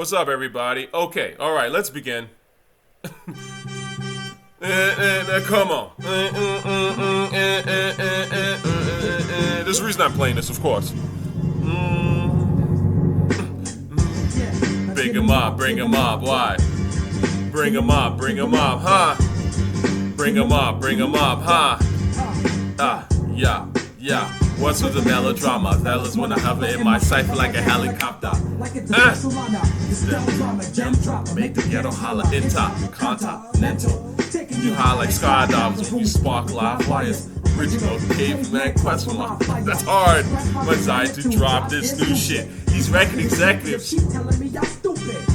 What's up, everybody? Okay, all right, let's begin. Come on. There's a reason I'm playing this, of course. Bring him up, why? Bring him up, huh? Bring him up, huh? Yeah. What's with the melodrama? That is when I hover in my cipher like a helicopter. Make the ghetto holler intercontinental. You holler like skydivers when you spark live wires. Original caveman quest from my. That's hard. My desire to drop this new shit. These record executives.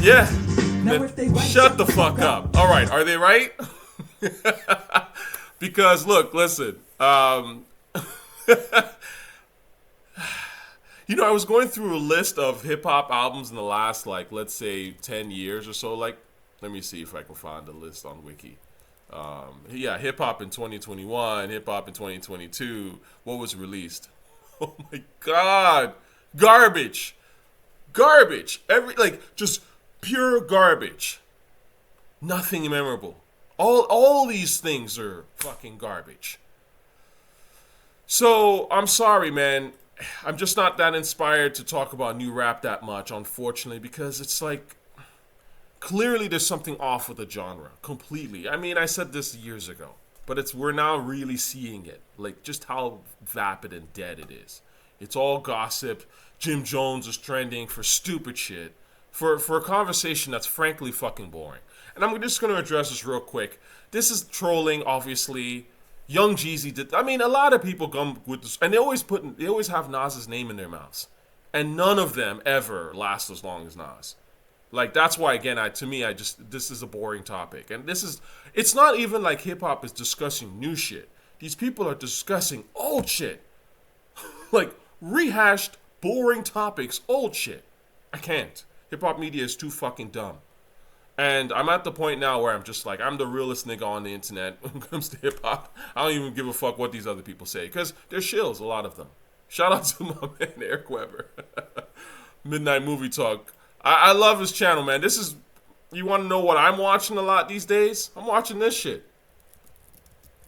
Yeah. Shut the fuck up. All right, are they right? Because look, listen. You know, I was going through a list of hip-hop albums in the last, like, let's say 10 years or so. Like, let me see if I can find the list on Wiki. Yeah, hip-hop in 2021, hip-hop in 2022. What was released? Oh, my God. Garbage. Just pure garbage. Nothing memorable. All these things are fucking garbage. So, I'm sorry, man. I'm just not that inspired to talk about new rap that much, unfortunately, because it's like, clearly there's something off with the genre, completely. I mean, I said this years ago, but we're now really seeing it, like just how vapid and dead it is. It's all gossip. Jim Jones is trending for stupid shit, for a conversation that's frankly fucking boring. And I'm just going to address this real quick. This is trolling, obviously. Young Jeezy did. I mean, a lot of people come with this, and they always have Nas's name in their mouths, and none of them ever last as long as Nas. Like, that's why, again, this is a boring topic, and it's not even like hip hop is discussing new shit. These people are discussing old shit, like rehashed, boring topics, old shit. I can't. Hip hop media is too fucking dumb. And I'm at the point now where I'm just like, I'm the realest nigga on the internet when it comes to hip hop. I don't even give a fuck what these other people say, because they're shills, a lot of them. Shout out to my man Eric Weber. Midnight Movie Talk. I love his channel, man. You want to know what I'm watching a lot these days? I'm watching this shit.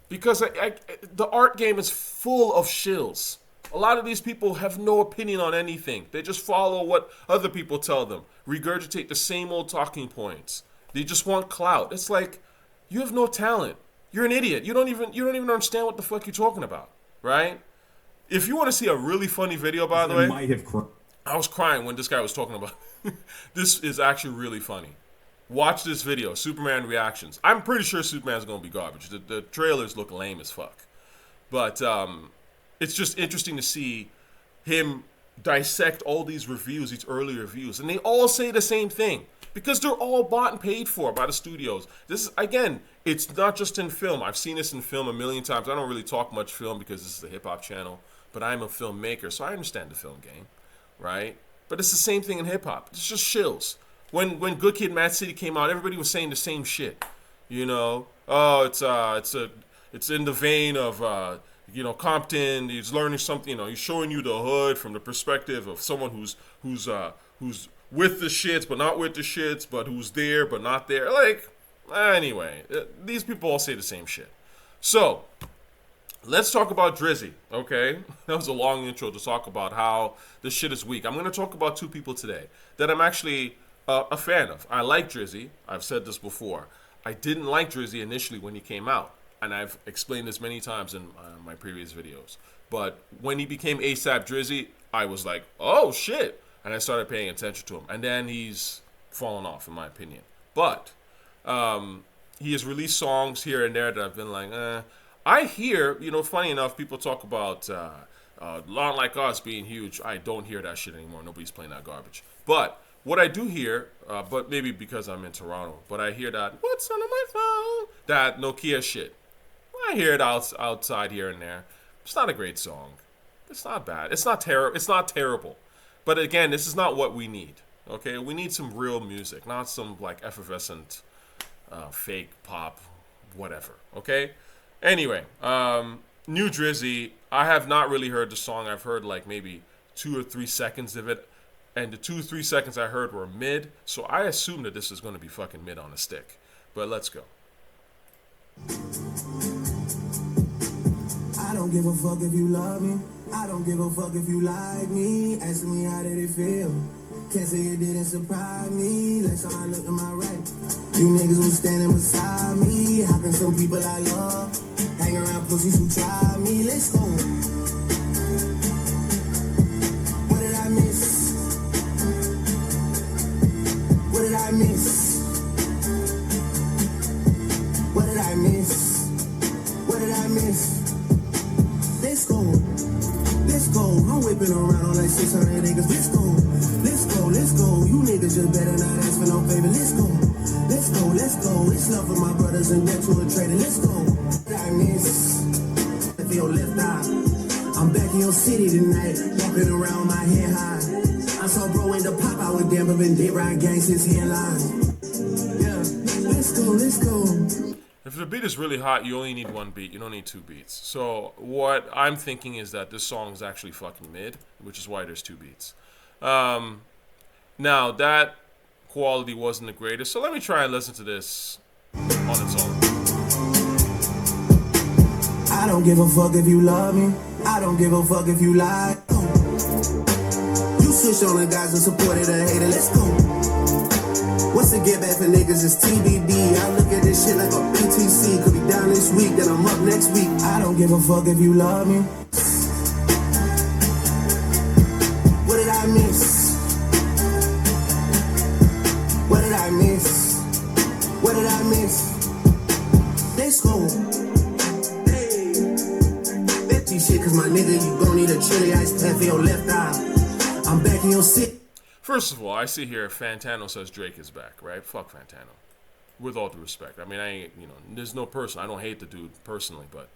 Because the art game is full of shills. A lot of these people have no opinion on anything. They just follow what other people tell them. Regurgitate the same old talking points. They just want clout. It's like, you have no talent. You're an idiot. You don't even understand what the fuck you're talking about, right? If you want to see a really funny video, by the way, I was crying when this guy was talking about. This is actually really funny. Watch this video, Superman reactions. I'm pretty sure Superman's gonna be garbage. The trailers look lame as fuck, but it's just interesting to see him dissect all these reviews, these early reviews, and they all say the same thing because they're all bought and paid for by the studios. This is, again, it's not just in film. I've seen this in film a million times. I don't really talk much film because this is a hip-hop channel, but I'm a filmmaker, so I understand the film game, right? But it's the same thing in hip-hop. It's just shills. When Good Kid, Mad City came out, everybody was saying the same shit. You know, oh, it's in the vein of Compton. He's learning something. He's showing you the hood from the perspective of someone who's with the shits but not with the shits, but who's there but not there. Like, anyway, these people all say the same shit. So let's talk about Drizzy. Okay, that was a long intro to talk about how this shit is weak. I'm going to talk about two people today that I'm actually a fan of. I like Drizzy. I've said this before. I didn't like Drizzy initially when he came out. And I've explained this many times in my previous videos. But when he became ASAP Drizzy, I was like, oh, shit. And I started paying attention to him. And then he's fallen off, in my opinion. But he has released songs here and there that I've been like, I hear, funny enough, people talk about Long Like Us being huge. I don't hear that shit anymore. Nobody's playing that garbage. But what I do hear, but maybe because I'm in Toronto, but I hear that, what's on my phone? That Nokia shit. I hear it outside here and there. It's not a great song. It's not bad. It's not terrible. But again, this is not what we need. Okay, we need some real music, not some like effervescent, fake pop, whatever. Okay. Anyway, new Drizzy. I have not really heard the song. I've heard like maybe 2 or 3 seconds of it, and the 2-3 seconds I heard were mid, so I assume that this is going to be fucking mid on a stick. But let's go. I don't give a fuck if you love me. I don't give a fuck if you like me. Asking me how did it feel. Can't say it didn't surprise me. Last time I looked to my right, you niggas was standing beside me. How can some people I love hang around pussies who try me? Let's go. What did I miss? What did I miss? What did I miss? What did I miss? Let's go. Let's go. I'm whipping around on like 600 acres. Let's go. Let's go. Let's go. You niggas just better not ask for no favor. Let's go. Let's go. Let's go. It's love for my brothers and debt to a trader. Let's go. What did I miss? If your left eye. I'm back in your city tonight. Walking around my head high. I saw bro in the pop out with Denver and Dead Ryan Gang since headline. Yeah. Let's go. Let's go. If the beat is really hot, you only need one beat. You don't need two beats. So what I'm thinking is that this song is actually fucking mid, which is why there's two beats. Now, that quality wasn't the greatest, so let me try and listen to this on its own. I don't give a fuck if you love me. I don't give a fuck if you lie. You switch on the guys and supported a hater. Let's go. What's the get back for niggas is TBD. I look at this shit like a BTC. Could be down this week, then I'm up next week. I don't give a fuck if you love me. What did I miss? What did I miss? What did I miss? Let's go. Hey. Betty shit, cause my nigga, you gon' need a chili ice pack for your left eye. I'm back in your city. First of all, I see here Fantano says Drake is back, right? Fuck Fantano. With all due respect. I mean, I ain't, there's no person. I don't hate the dude personally, but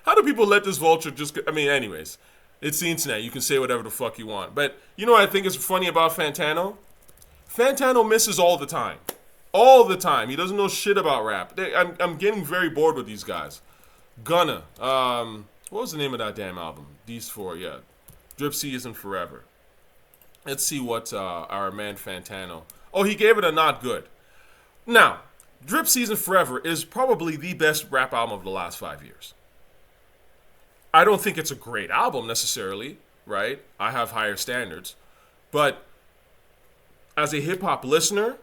how do people let this vulture just, anyways, it's the internet. You can say whatever the fuck you want. But you know what I think is funny about Fantano? Fantano misses all the time. All the time. He doesn't know shit about rap. I'm getting very bored with these guys. Gunna. What was the name of that damn album? These four, yeah. Drip Season Forever. Let's see what our man Fantano... Oh, he gave it a not good. Now, Drip Season Forever is probably the best rap album of the last 5 years. I don't think it's a great album necessarily, right? I have higher standards. But as a hip-hop listener,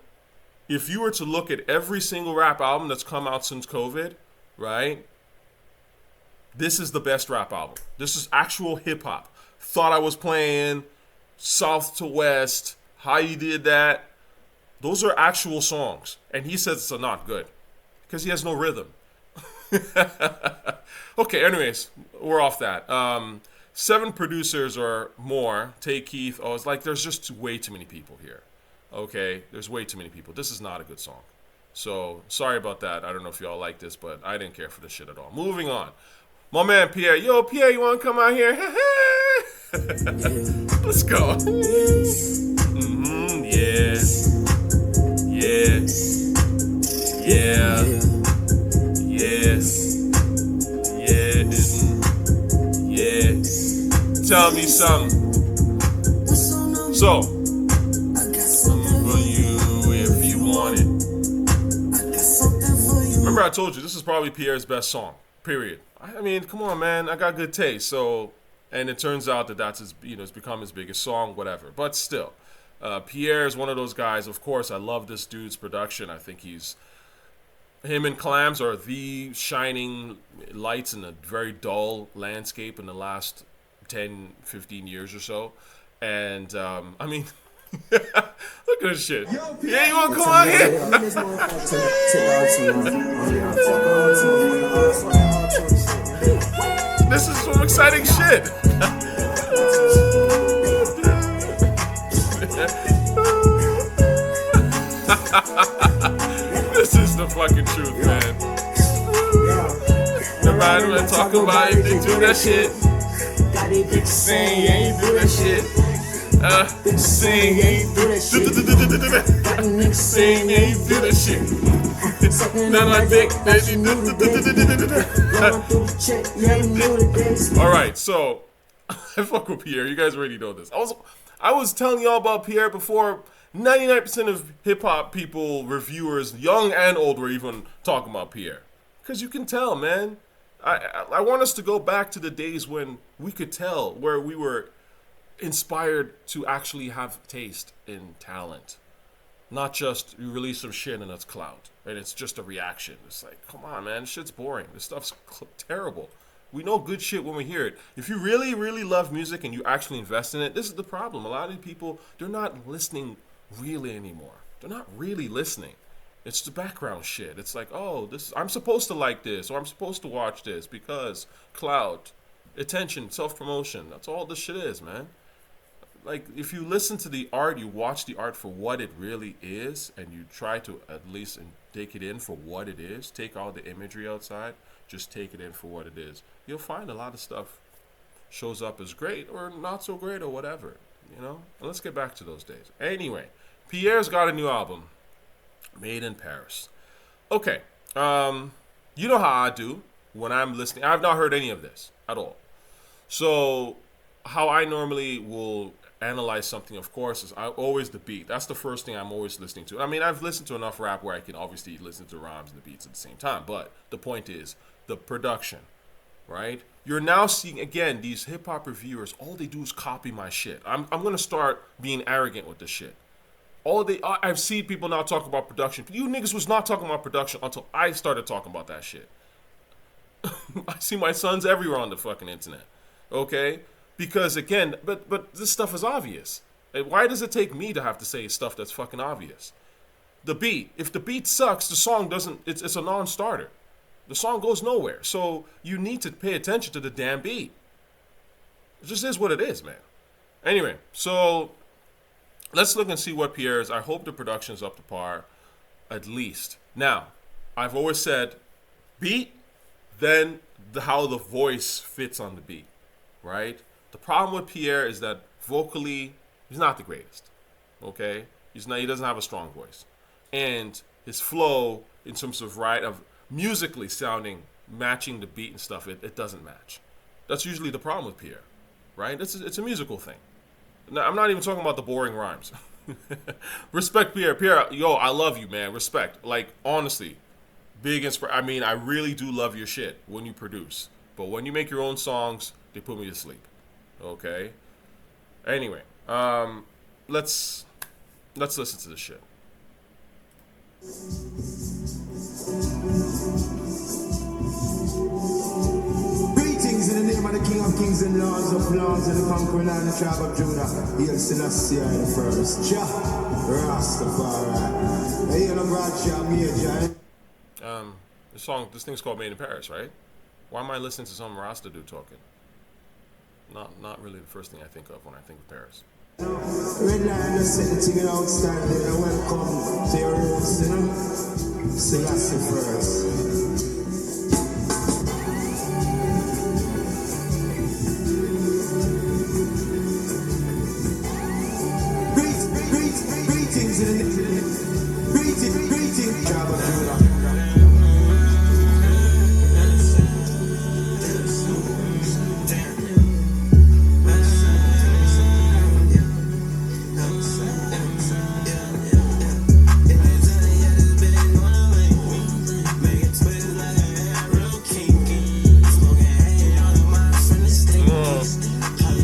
if you were to look at every single rap album that's come out since COVID, right? This is the best rap album. This is actual hip-hop. Thought I Was Playing... South to West, How You Did That, those are actual songs. And he says it's not good because he has no rhythm. Okay, anyways, we're off that. 7 producers or more, Tay Keith. Oh, it's like there's just way too many people here. Okay, there's way too many people. This is not a good song. So, sorry about that. I don't know if y'all like this, but I didn't care for this shit at all. Moving on. My man Pierre. Yo, Pierre, you want to come out here? Let's go. Mm-hmm, yeah. Yeah. Yeah. Yeah. Yeah. Tell me something. So, I'm for you if you want it. Remember I told you, this is probably Pierre's best song. Period. I mean, come on, man. I got good taste. So, and it turns out that that's his, it's become his biggest song, whatever. But still, Pierre is one of those guys. Of course, I love this dude's production. I think him and Clams are the shining lights in a very dull landscape in the last 10, 15 years or so. And, I mean, look at this shit. Yeah, you want to come out here? This is some exciting shit. This is the fucking truth, man. Nobody wanna talk about it, they do that shit. Sing, you ain't do that shit. Sing, you ain't do that shit. Sing, you ain't do that shit. None like dick, baby. Alright, so I fuck with Pierre. You guys already know this. I was telling y'all about Pierre before 99% of hip hop people, reviewers, young and old, were even talking about Pierre. Because you can tell, man. I want us to go back to the days when we could tell, where we were inspired to actually have taste in talent. Not just you release some shit and it's clout. And it's just a reaction. It's like, come on, man. This shit's boring. This stuff's terrible. We know good shit when we hear it. If you really, really love music and you actually invest in it, this is the problem. A lot of people, they're not listening really anymore. They're not really listening. It's the background shit. It's like, oh, this I'm supposed to like this, or I'm supposed to watch this because clout, attention, self-promotion. That's all this shit is, man. Like, if you listen to the art, you watch the art for what it really is, and you try to at least take it in for what it is, take all the imagery outside, just take it in for what it is, you'll find a lot of stuff shows up as great or not so great or whatever, you know? And let's get back to those days. Anyway, Pierre's got a new album, Made in Paris. Okay, you know how I do when I'm listening. I've not heard any of this at all. So how I normally will analyze something, of course, is always the beat. That's the first thing I'm always listening to. I mean, I've listened to enough rap where I can obviously listen to rhymes and the beats at the same time. But the point is the production, right? You're now seeing, again, these hip-hop reviewers, all they do is copy my shit. I'm going to start being arrogant with this shit. I've seen people now talk about production. You niggas was not talking about production until I started talking about that shit. I see my sons everywhere on the fucking internet. Okay? Because again, but this stuff is obvious. Why does it take me to have to say stuff that's fucking obvious? The beat. If the beat sucks, the song doesn't, it's a non-starter. The song goes nowhere. So you need to pay attention to the damn beat. It just is what it is, man. Anyway, so let's look and see what Pierre is. I hope the production's up to par, at least. Now, I've always said, beat, then how the voice fits on the beat, right? The problem with Pierre is that vocally, he's not the greatest, okay? He doesn't have a strong voice. And his flow, in terms of musically sounding, matching the beat and stuff, it doesn't match. That's usually the problem with Pierre, right? It's a musical thing. Now, I'm not even talking about the boring rhymes. Respect Pierre. Pierre, yo, I love you, man. Respect. Like, honestly, big inspiration. I mean, I really do love your shit when you produce. But when you make your own songs, they put me to sleep. Okay? Anyway, let's listen to this shit. Greetings in the name of the King of Kings and Lords of Lords and the conquering land of the tribe of Judah. Hail Selassie the first. Jah Rastafari. Hey, I'm Raja Major. This thing's called Made in Paris, right? Why am I listening to some Rasta dude talking? Not really the first thing I think of when I think of Paris. Red line just set the thing outstanding and welcome to your roots, you know? Selassie first. Greetings in the greetings, tribe of Judah.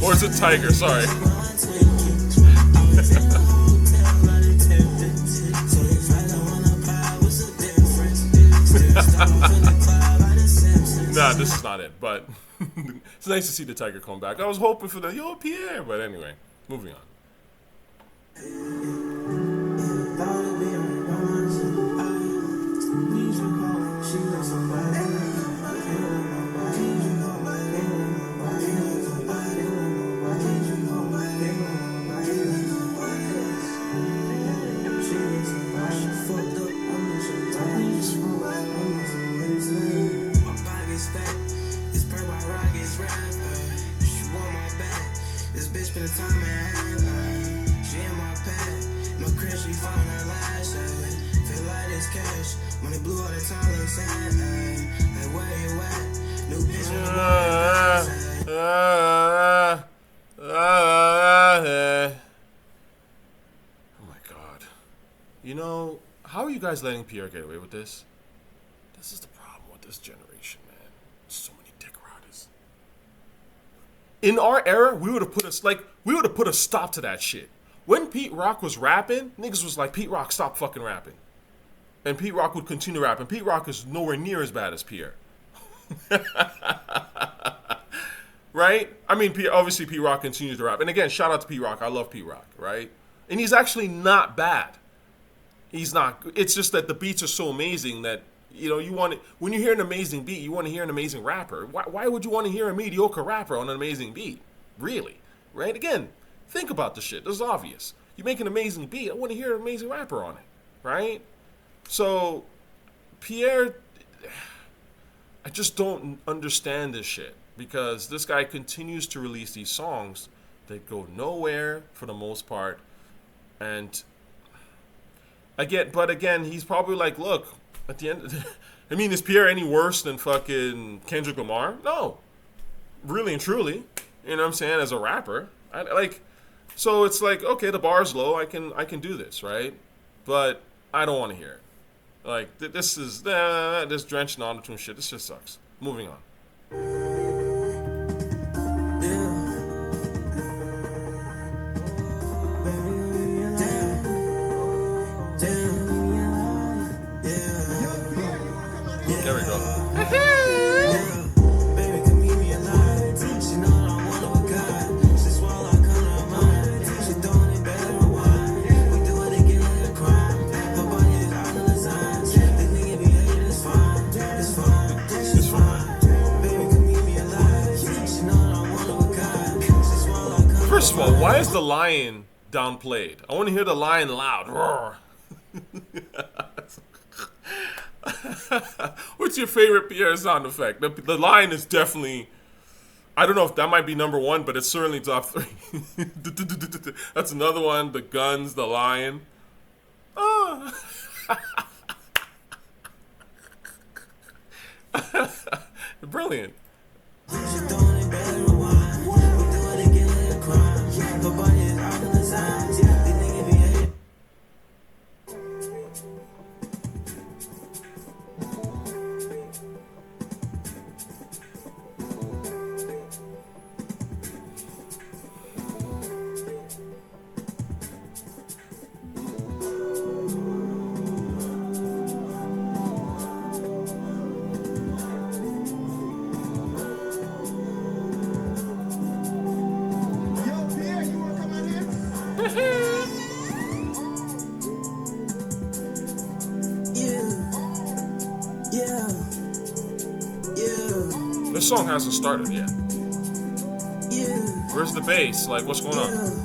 Or is it Tiger? Sorry. Nah, this is not it, but it's nice to see the Tiger come back. I was hoping for the yo Pierre, but anyway, moving on. you know, how are you guys letting Pierre get away with this? This is the problem with this generation, man. So many dick riders. In our era, we would have put a stop to that shit. When Pete Rock was rapping, niggas was like, Pete Rock, stop fucking rapping. And Pete Rock would continue rapping. Pete Rock is nowhere near as bad as Pierre. Right? I mean, obviously Pete Rock continues to rap. And again, shout out to Pete Rock. I love Pete Rock, right? And he's actually not bad. He's not. It's just that the beats are so amazing that, you know, when you hear an amazing beat, you want to hear an amazing rapper. Why would you want to hear a mediocre rapper on an amazing beat? Really? Right? Again, think about the shit. This is obvious. You make an amazing beat, I want to hear an amazing rapper on it. Right? So, Pierre, I just don't understand this shit. Because this guy continues to release these songs that go nowhere for the most part. And but again, he's probably like, look, at the end, I mean, is Pierre any worse than fucking Kendrick Lamar? No. Really and truly. You know what I'm saying? As a rapper. So it's like, okay, the bar's low, I can do this, right? But I don't want to hear it. Like, this is, this drenched in auto-tune shit, this just sucks. Moving on. There we go. First of all, why is the lion downplayed? I want to hear the lion loud. Roar. What's your favorite Pierre sound effect? The lion is definitely, I don't know if that might be number one, but it's certainly top 3. That's another one. The guns, the lion. Oh. Brilliant. This song hasn't started yet. Where's the bass? Like, what's going on?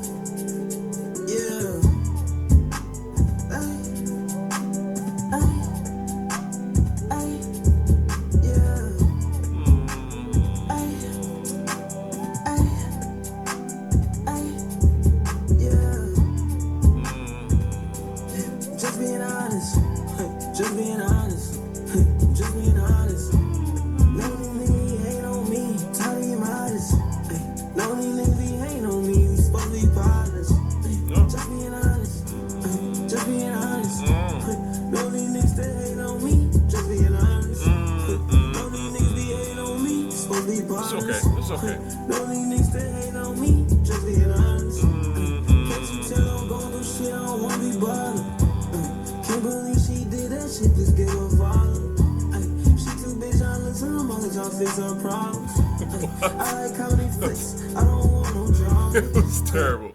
It was terrible.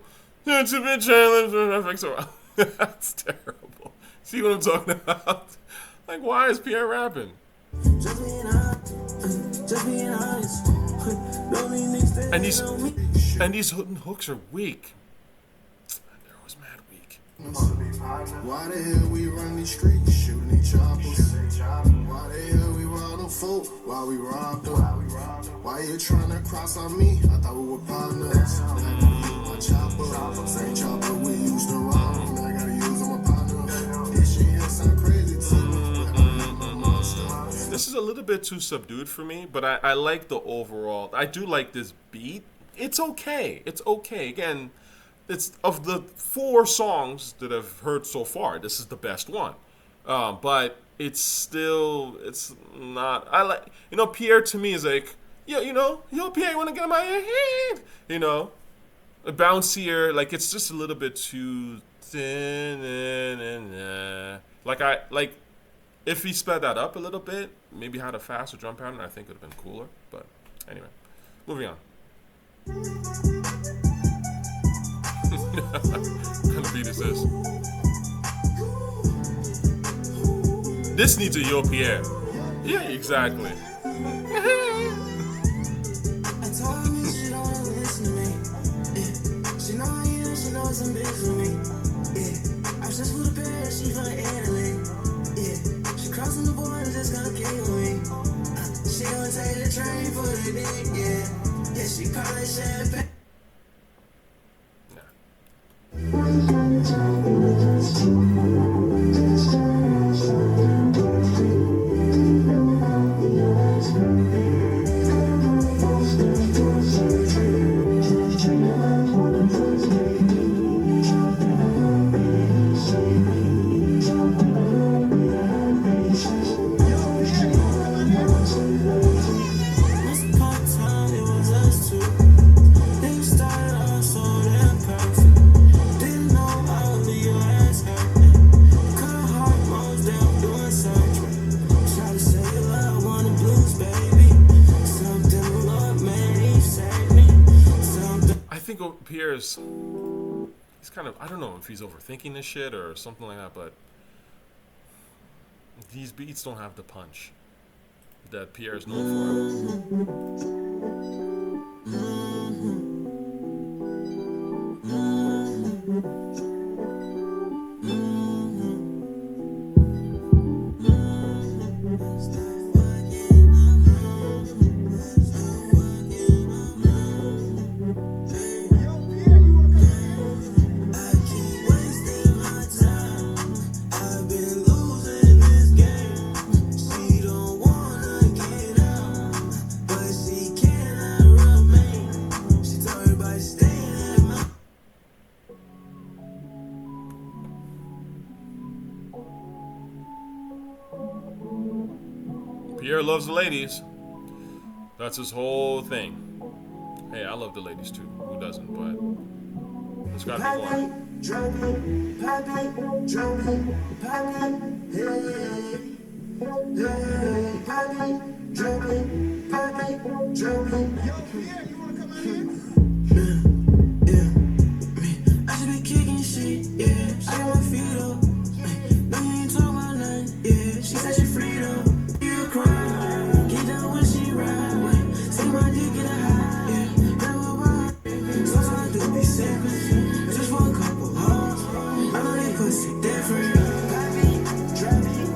That's terrible. See what I'm talking about? Like, why is Pierre rapping? And these hooks are weak. They're always mad weak. Why the hell we run these streets, shooting each choppers? Why the hell we rob them folk while we rob them? Why you trying to cross on me? I thought we were partners. My chopper, same chopper we used to rob. I gotta use on my partner. This shit here sound crazy to me, but I'm a monster. This is a little bit too subdued for me, but I like the overall. I do like this beat. It's okay. It's okay. Again, it's of the 4 songs that I've heard so far, this is the best one. But it's not. I like, Pierre to me is like, yo, Pierre, you want to get in my head? A bouncier, like it's just a little bit too thin. Like if he sped that up a little bit, maybe had a faster drum pattern, I think it would have been cooler. But anyway, moving on. What kind of beat is this? This needs a Yo Pierre. Yeah, exactly. Crossing the border, just gonna kill me. She gonna take the train for the dick, yeah. Yeah, she probably champagne. Pierre's, he's kind of, I don't know if he's overthinking this shit or something like that, but these beats don't have the punch that Pierre is known Pierre loves the ladies. That's his whole thing. Hey, I love the ladies too. Who doesn't? But there's gotta be more. Drop it, pop it, drop it, pop it, hey, hey, pop it, drop it, pop it, drop it. Yo, Pierre, you wanna come out here? Yeah. I should be kicking shit, yeah. I got my feet up. No, you ain't talking about nothing, yeah. She said she freed up. Cry, get down when she ride. See my dick get a high, yeah. Grab a ride. So I do be simple. Just for a couple hours. I know they pussy different. Pop it, drop it.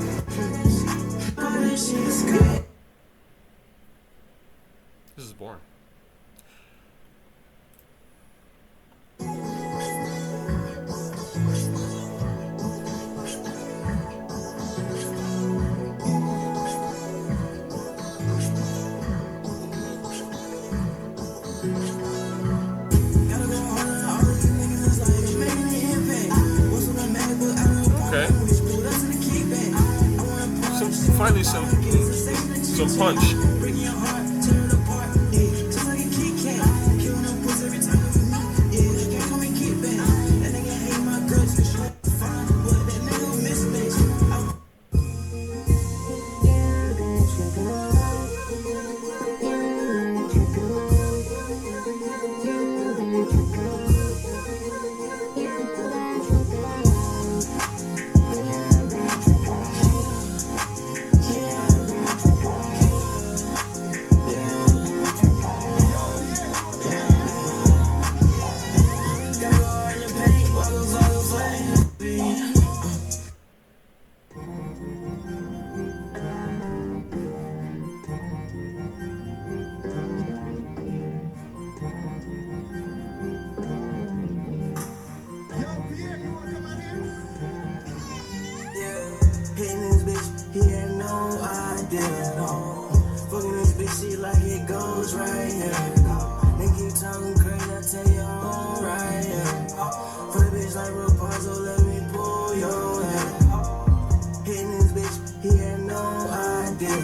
All this shit is good. This is Bourne. Finally some punch. so let me pull your hair. Hitting this bitch, he had no idea.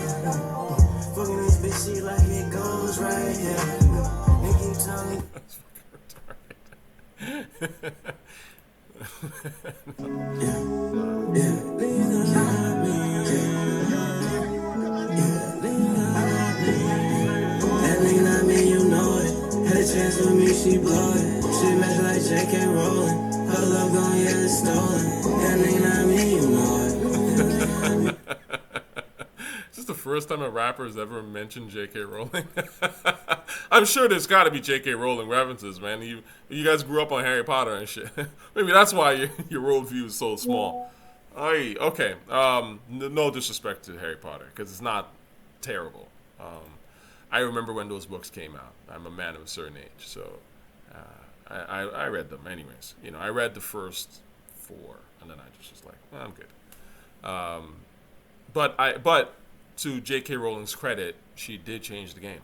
Fucking this bitch, she like it goes right here. They keep telling me. That nigga not me, you know it. Had a chance with me, she blow it. She match like J.K. Rowling. Her love gon' get it stolen. That nigga not me, you know it. Is this the first time a rapper has ever mentioned J.K. Rowling? I'm sure there's got to be J.K. Rowling references, man. You guys grew up on Harry Potter and shit. Maybe that's why your worldview is so small. Aye, okay. No disrespect to Harry Potter, because it's not terrible. I remember when those books came out. I'm a man of a certain age, so I read them anyways. You know, I read the first 4, and then I just was like, well, I'm good. But to J.K. Rowling's credit, she did change the game,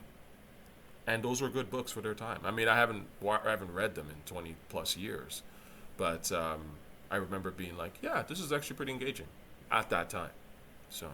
and those were good books for their time. I mean, I haven't read them in 20 plus years, but I remember being like, yeah, this is actually pretty engaging at that time. So.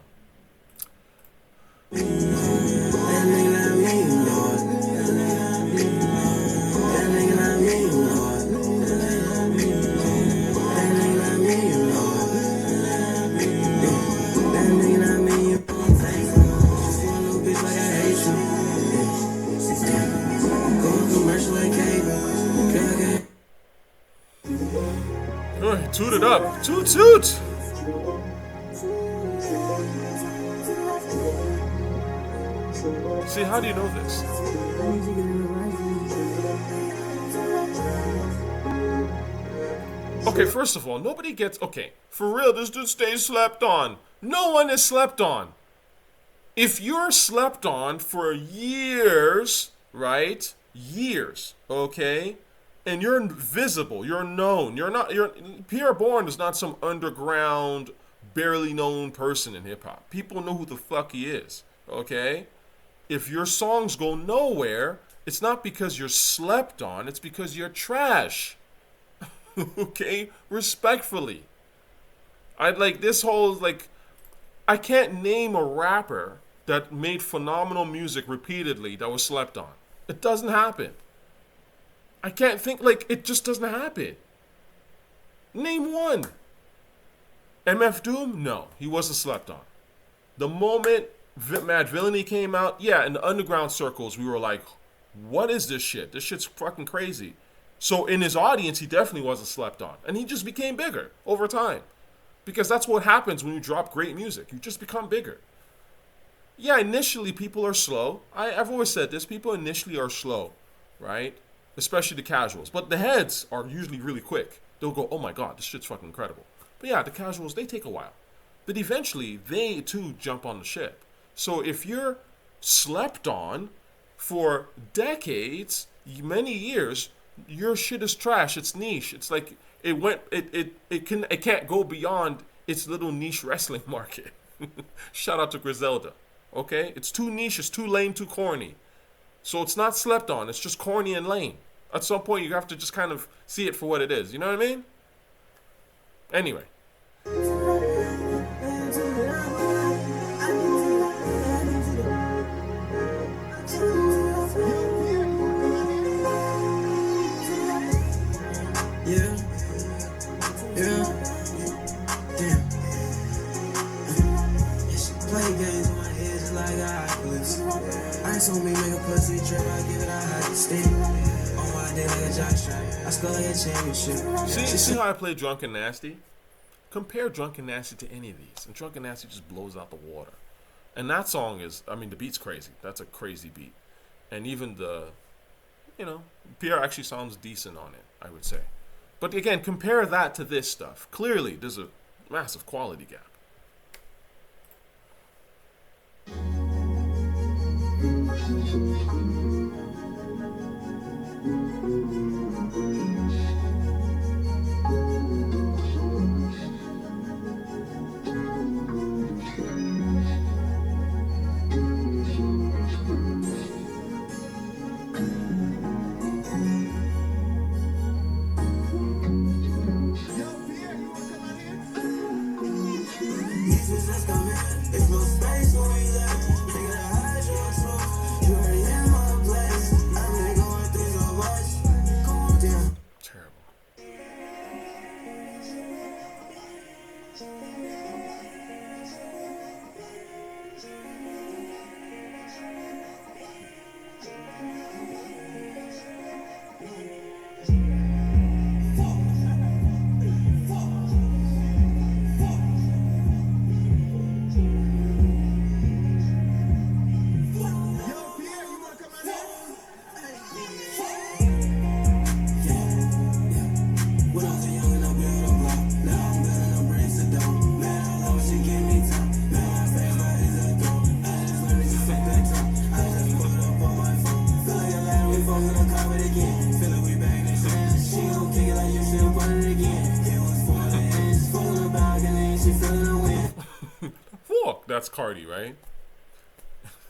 Toot it up. Toot toot. See, how do you know this? Okay, first of all, nobody gets... Okay, for real, this dude stays slept on. No one is slept on. If you're slept on for years, right? Years, okay? And you're invisible, you're known. Pierre Bourne is not some underground, barely known person in hip-hop. People know who the fuck he is, okay? If your songs go nowhere, it's not because you're slept on, it's because you're trash. Okay? Respectfully. I can't name a rapper that made phenomenal music repeatedly that was slept on. It doesn't happen. I can't think, it just doesn't happen. Name one. MF Doom? No, he wasn't slept on. The moment Mad Villainy came out, yeah, in the underground circles, we were like, what is this shit? This shit's fucking crazy. So in his audience, he definitely wasn't slept on. And he just became bigger over time. Because that's what happens when you drop great music. You just become bigger. Yeah, initially people are slow. I've always said this. People initially are slow, right? Especially the casuals. But the heads are usually really quick. They'll go, oh my god, this shit's fucking incredible. But yeah, the casuals, they take a while. But eventually, they too jump on the ship. So if you're slept on for decades, many years, your shit is trash. It's niche. It's like it can't go beyond its little niche wrestling market. Shout out to Griselda. Okay? It's too niche, it's too lame, too corny. So it's not slept on, it's just corny and lame. At some point you have to just kind of see it for what it is. You know what I mean? Anyway. On me, make a pussy trip, I give it a hot stick. On my day like a jock strap, I score like a championship. See how I play Drunk and Nasty? Compare Drunk and Nasty to any of these, and Drunk and Nasty just blows out the water. And that song is, I mean, the beat's crazy. That's a crazy beat. And even Pierre actually sounds decent on it, I would say. But again, compare that to this stuff. Clearly, there's a massive quality gap. faces that's coming. There's no space when we left. Take it to hide your truth. You already in my place. I've been going through so much. Calm down. Terrible. That's Carti, right?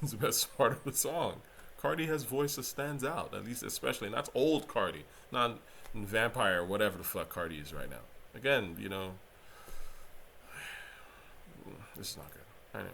It's the best part of the song. Carti has voice that stands out, at least especially, and that's old Carti, not vampire or whatever the fuck Carti is right now. Again, you know, this is not good. I know.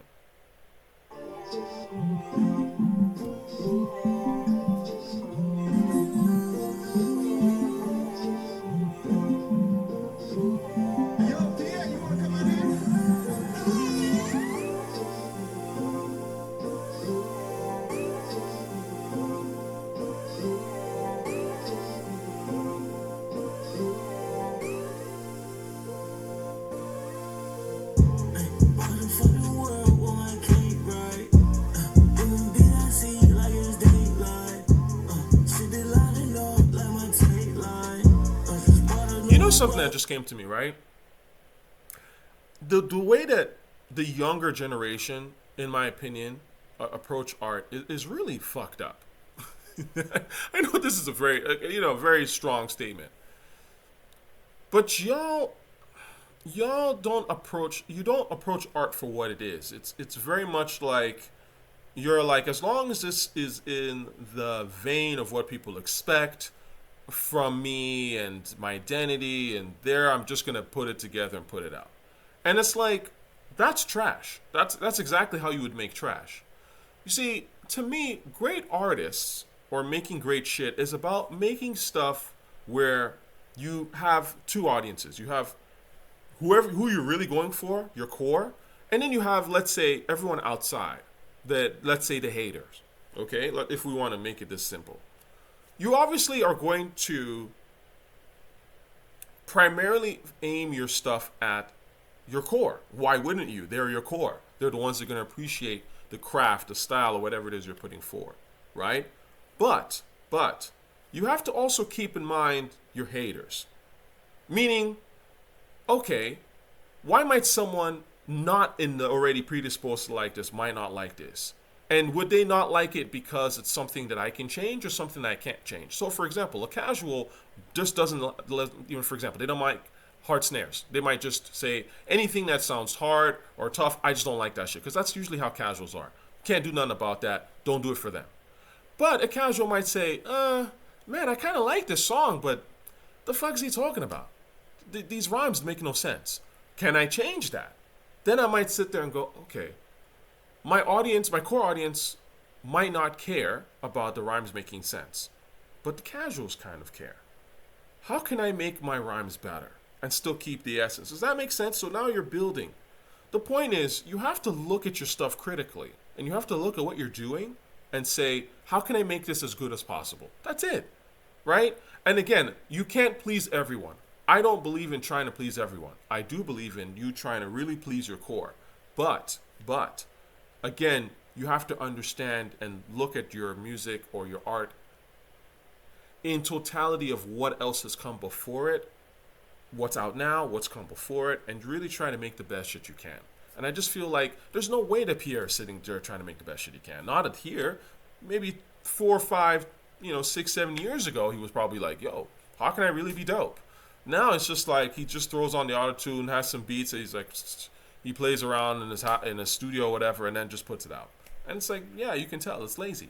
Something that just came to me, right? The way that the younger generation, in my opinion, approach art is really fucked up. I know this is a very very strong statement, but y'all don't approach art for what it is. It's very much like you're like, as long as this is in the vein of what people expect from me and my identity, and there I'm just gonna put it together and put it out. And it's like, that's trash. That's exactly how you would make trash. You see, to me, great artists or making great shit is about making stuff where you have two audiences. You have who you're really going for, your core, and then you have, let's say, everyone outside, let's say the haters. Okay, if we want to make it this simple. You obviously are going to primarily aim your stuff at your core. Why wouldn't you? They're your core. They're the ones that are going to appreciate the craft, the style, or whatever it is you're putting forward, right? But you have to also keep in mind your haters. Meaning, okay, why might someone not in the already predisposed to like this might not like this? And would they not like it because it's something that I can change or something that I can't change? So, for example, a casual just doesn't, for example, they don't like hard snares. They might just say anything that sounds hard or tough, I just don't like that shit. Because that's usually how casuals are. Can't do nothing about that. Don't do it for them. But a casual might say, man, I kind of like this song, but the fuck is he talking about? These rhymes make no sense. Can I change that? Then I might sit there and go, okay, my core audience might not care about the rhymes making sense, but the casuals kind of care. How can I make my rhymes better and still keep the essence? Does that make sense? So now you're building. The point is, you have to look at your stuff critically, and you have to look at what you're doing and say, how can I make this as good as possible? That's it, right? And again, you can't please everyone. I don't believe in trying to please everyone. I do believe in you trying to really please your core. But, again, you have to understand and look at your music or your art in totality of what else has come before it, what's out now, what's come before it, and really try to make the best shit you can. And I just feel like there's no way that Pierre is sitting there trying to make the best shit he can. Not at here. Maybe 4 or 5, 6, 7 years ago, he was probably like, yo, how can I really be dope? Now it's just like he just throws on the auto-tune, has some beats, and he's like, he plays around in his studio or whatever, and then just puts it out. And it's like, yeah, you can tell, it's lazy.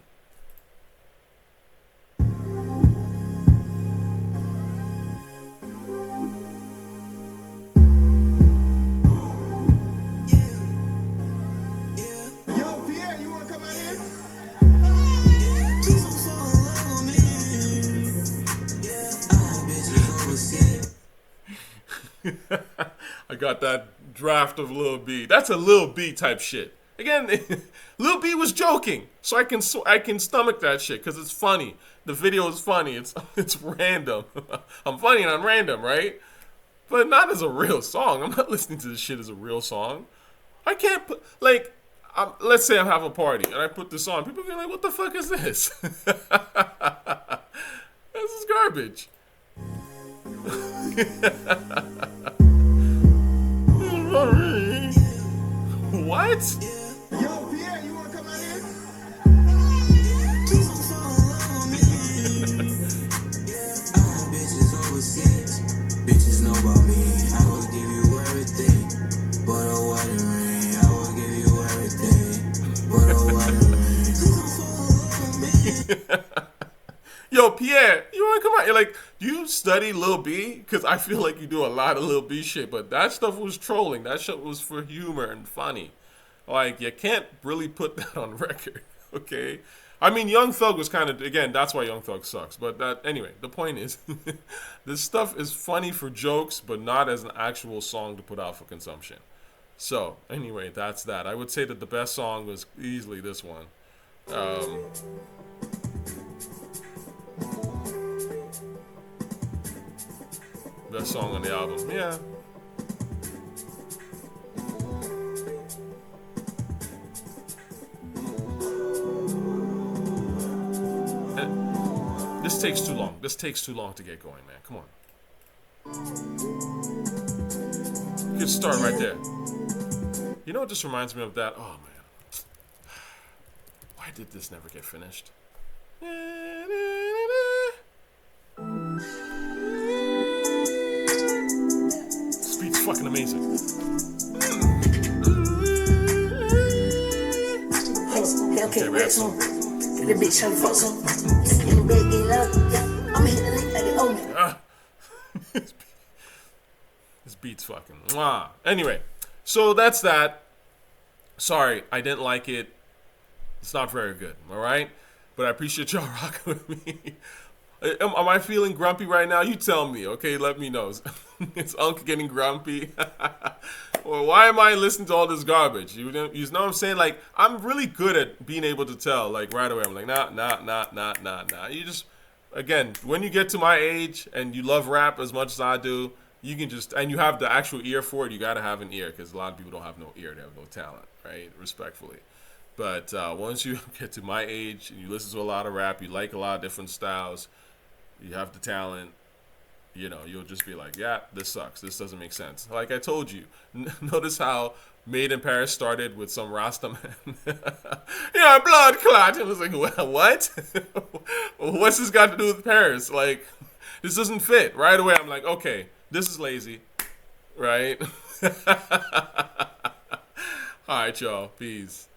I got that draft of Lil B. That's a Lil B type shit. Again, Lil B was joking, so I can stomach that shit because it's funny. The video is funny. It's random. I'm funny and I'm random, right? But not as a real song. I'm not listening to this shit as a real song. I can't put like. Let's say I have a party and I put this on. People be like, "What the fuck is this?" This is garbage. What? Yo, Pierre, you wanna come out here? Bitches overseas, bitches know about me. I will give you everything, but a wedding ring. I will give you everything, but a wedding ring. Yo, Pierre, you wanna come out? You're like, do you study Lil B? Because I feel like you do a lot of Lil B shit, but that stuff was trolling. That shit was for humor and funny. Like, you can't really put that on record, okay? I mean, Young Thug was kind of, again, that's why Young Thug sucks. But anyway, the point is, this stuff is funny for jokes, but not as an actual song to put out for consumption. So, anyway, that's that. I would say that the best song was easily this one. Best song on the album, yeah. This takes too long. This takes too long to get going, man. Come on. Good start right there. You know what this reminds me of? That? Oh, man. Why did this never get finished? This beat's fucking amazing. Okay, we have some. The bitch tryna fuck some. In the bed getting loud. I'm hitting the link like they owe me. This beat's fucking. Mwah. Anyway, so that's that. Sorry, I didn't like it. It's not very good, alright? But I appreciate y'all rocking with me. Am I feeling grumpy right now? You tell me, okay? Let me know. Is Unc getting grumpy? Or why am I listening to all this garbage? You know what I'm saying? Like, I'm really good at being able to tell, like, right away. I'm like, nah. You just, again, when you get to my age and you love rap as much as I do, you can just, and you have the actual ear for it, you got to have an ear, because a lot of people don't have no ear. They have no talent, right? Respectfully. But once you get to my age and you listen to a lot of rap, you like a lot of different styles, you have the talent, you know, you'll just be like, yeah, this sucks. This doesn't make sense. Like I told you, notice how Made in Paris started with some Rasta man. Yeah, blood clot. It was like, well, what? What's this got to do with Paris? Like, this doesn't fit. Right away, I'm like, okay, this is lazy. Right? All right, y'all. Peace.